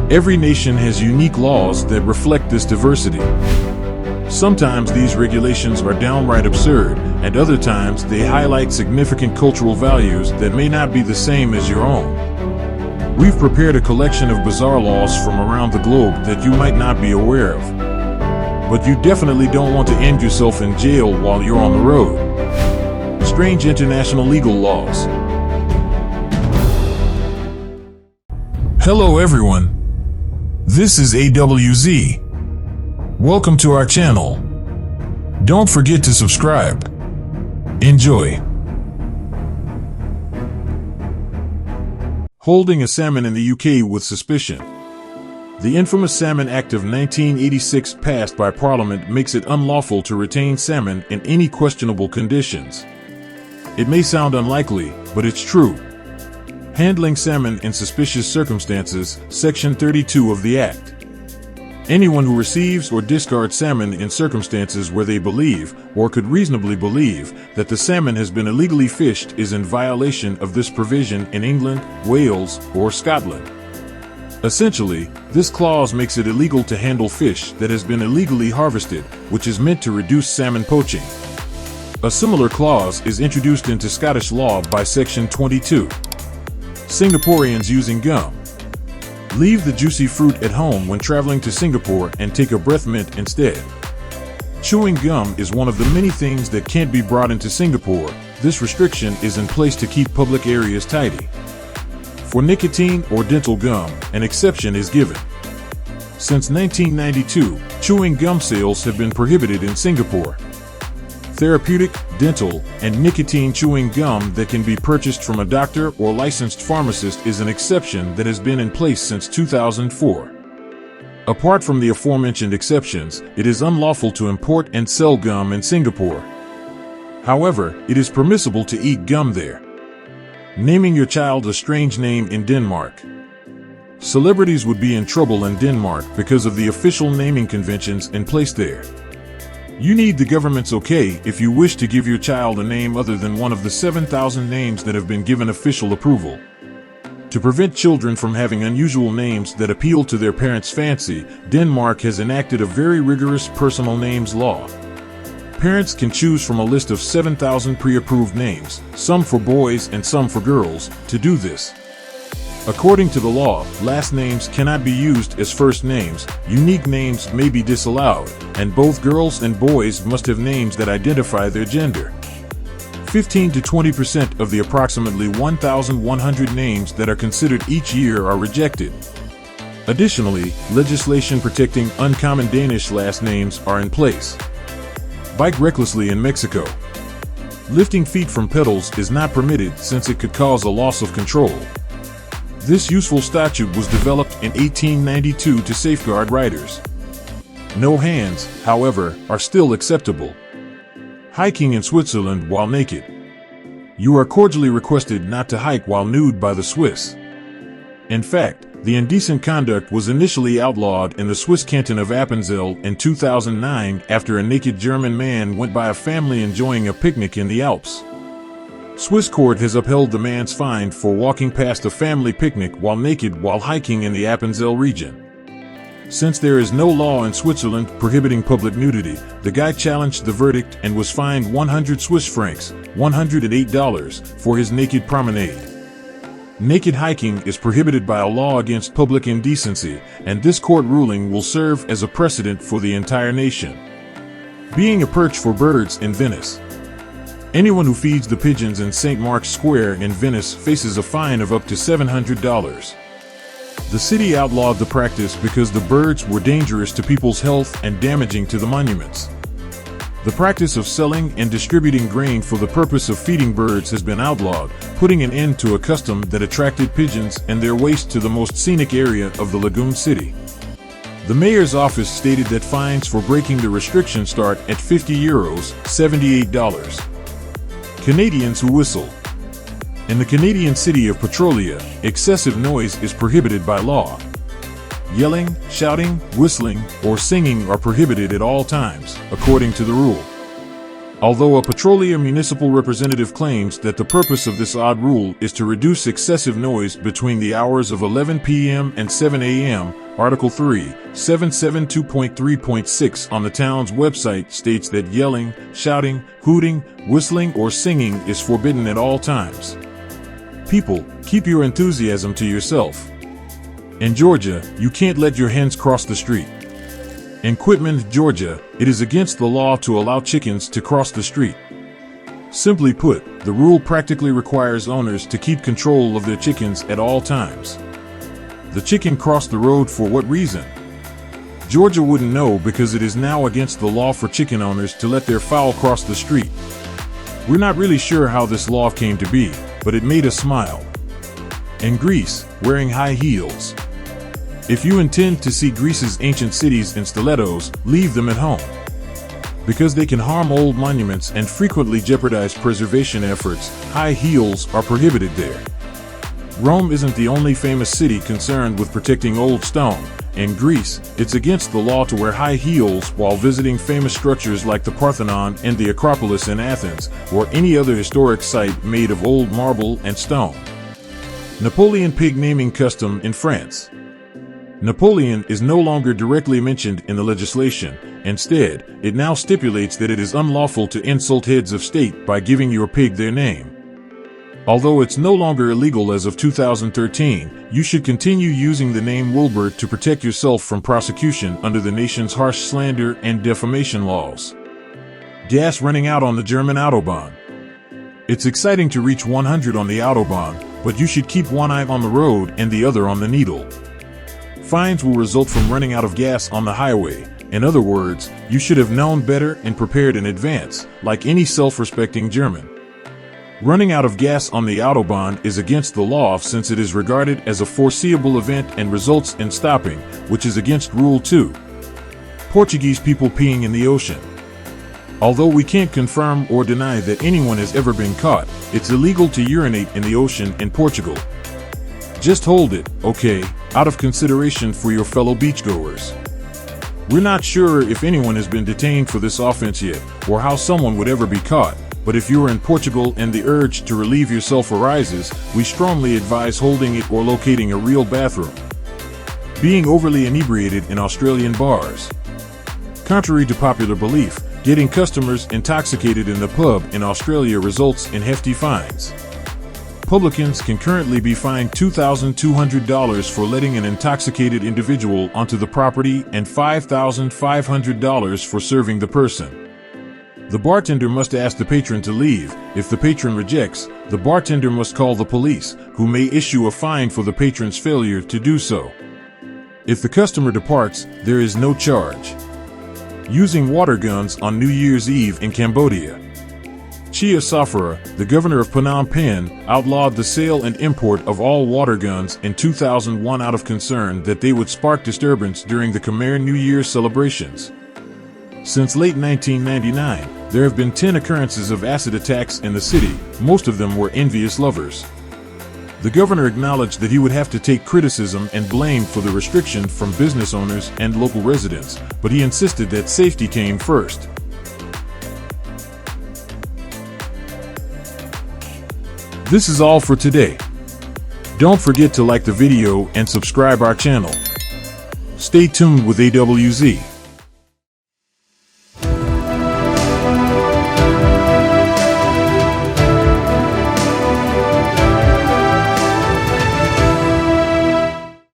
Every nation has unique laws that reflect this diversity. Sometimes these regulations are downright absurd, and other times they highlight significant cultural values that may not be the same as your own. We've prepared a collection of bizarre laws from around the globe that you might not be aware of. But you definitely don't want to end yourself in jail while you're on the road. Strange international legal laws. Hello everyone. This is AWZ. Welcome to our channel. Don't forget to subscribe. Enjoy. Holding a salmon in the UK with suspicion. The infamous Salmon Act of 1986 passed by Parliament makes it unlawful to retain salmon in any questionable conditions. It may sound unlikely, but it's true. Handling salmon in suspicious circumstances, Section 32 of the Act. Anyone who receives or discards salmon in circumstances where they believe, or could reasonably believe, that the salmon has been illegally fished is in violation of this provision in England, Wales, or Scotland. Essentially, this clause makes it illegal to handle fish that has been illegally harvested, which is meant to reduce salmon poaching. A similar clause is introduced into Scottish law by Section 22. Singaporeans using gum. Leave the juicy fruit at home when traveling to Singapore and take a breath mint instead. Chewing gum is one of the many things that can't be brought into Singapore. This restriction is in place to keep public areas tidy. For nicotine or dental gum, an exception is given. Since 1992, chewing gum sales have been prohibited in Singapore. Therapeutic, dental, and nicotine chewing gum that can be purchased from a doctor or licensed pharmacist is an exception that has been in place since 2004. Apart from the aforementioned exceptions, it is unlawful to import and sell gum in Singapore. However, it is permissible to eat gum there. Naming your child a strange name in Denmark. Celebrities would be in trouble in Denmark because of the official naming conventions in place there. You need the government's okay if you wish to give your child a name other than one of the 7,000 names that have been given official approval. To prevent children from having unusual names that appeal to their parents' fancy, Denmark has enacted a very rigorous personal names law. Parents can choose from a list of 7,000 pre-approved names, some for boys and some for girls, to do this. According to the law, last names cannot be used as first names, unique names may be disallowed, and both girls and boys must have names that identify their gender. 15 to 20% of the approximately 1,100 names that are considered each year are rejected. Additionally, legislation protecting uncommon Danish last names are in place. Bike recklessly in Mexico. Lifting feet from pedals is not permitted since it could cause a loss of control. This useful statute was developed in 1892 to safeguard riders. No hands, however, are still acceptable. Hiking in Switzerland while naked. You are cordially requested not to hike while nude by the Swiss. In fact, the indecent conduct was initially outlawed in the Swiss canton of Appenzell in 2009 after a naked German man went by a family enjoying a picnic in the Alps. Swiss court has upheld the man's fine for walking past a family picnic while naked while hiking in the Appenzell region. Since there is no law in Switzerland prohibiting public nudity, the guy challenged the verdict and was fined 100 Swiss francs, $108, for his naked promenade. Naked hiking is prohibited by a law against public indecency, and this court ruling will serve as a precedent for the entire nation. Being a perch for birds in Venice. Anyone who feeds the pigeons in St. Mark's Square in Venice faces a fine of up to $700. The city outlawed the practice because the birds were dangerous to people's health and damaging to the monuments. The practice of selling and distributing grain for the purpose of feeding birds has been outlawed, putting an end to a custom that attracted pigeons and their waste to the most scenic area of the lagoon city. The mayor's office stated that fines for breaking the restriction start at €50, $78. Canadians who whistle. In the Canadian city of Petrolia, excessive noise is prohibited by law. Yelling, shouting, whistling, or singing are prohibited at all times, according to the rule. Although a Petrolia municipal representative claims that the purpose of this odd rule is to reduce excessive noise between the hours of 11 p.m. and 7 a.m., Article 3, 772.3.6 on the town's website states that yelling, shouting, hooting, whistling, or singing is forbidden at all times. People, keep your enthusiasm to yourself. In Georgia, you can't let your hens cross the street. In Quitman, Georgia, it is against the law to allow chickens to cross the street. Simply put, the rule practically requires owners to keep control of their chickens at all times. The chicken crossed the road for what reason? Georgia wouldn't know because it is now against the law for chicken owners to let their fowl cross the street. We're not really sure how this law came to be, but it made us smile. In Greece, wearing high heels. If you intend to see Greece's ancient cities in stilettos, leave them at home. Because they can harm old monuments and frequently jeopardize preservation efforts, high heels are prohibited there. Rome isn't the only famous city concerned with protecting old stone. In Greece, it's against the law to wear high heels while visiting famous structures like the Parthenon and the Acropolis in Athens, or any other historic site made of old marble and stone. Napoleon pig naming custom in France. Napoleon is no longer directly mentioned in the legislation. Instead, it now stipulates that it is unlawful to insult heads of state by giving your pig their name. Although it's no longer illegal as of 2013, you should continue using the name Wilbur to protect yourself from prosecution under the nation's harsh slander and defamation laws. Gas running out on the German Autobahn. It's exciting to reach 100 on the Autobahn, but you should keep one eye on the road and the other on the needle. Fines will result from running out of gas on the highway. In other words, you should have known better and prepared in advance, like any self-respecting German. Running out of gas on the Autobahn is against the law since it is regarded as a foreseeable event and results in stopping, which is against Rule 2. Portuguese people peeing in the ocean. Although we can't confirm or deny that anyone has ever been caught, it's illegal to urinate in the ocean in Portugal. Just hold it, okay, out of consideration for your fellow beachgoers. We're not sure if anyone has been detained for this offense yet, or how someone would ever be caught. But if you're in Portugal and the urge to relieve yourself arises, we strongly advise holding it or locating a real bathroom. Being overly inebriated in Australian bars. Contrary to popular belief, getting customers intoxicated in the pub in Australia results in hefty fines. Publicans can currently be fined $2,200 for letting an intoxicated individual onto the property and $5,500 for serving the person. The bartender must ask the patron to leave. If the patron rejects, the bartender must call the police, who may issue a fine for the patron's failure to do so. If the customer departs, there is no charge. Using water guns on New Year's Eve in Cambodia. Chia Safara, the governor of Phnom Penh, outlawed the sale and import of all water guns in 2001 out of concern that they would spark disturbance during the Khmer New Year celebrations. Since late 1999, there have been 10 occurrences of acid attacks in the city. Most of them were envious lovers. The governor acknowledged that he would have to take criticism and blame for the restriction from business owners and local residents, but he insisted that safety came first. This is all for today. Don't forget to like the video and subscribe our channel. Stay tuned with AWZ.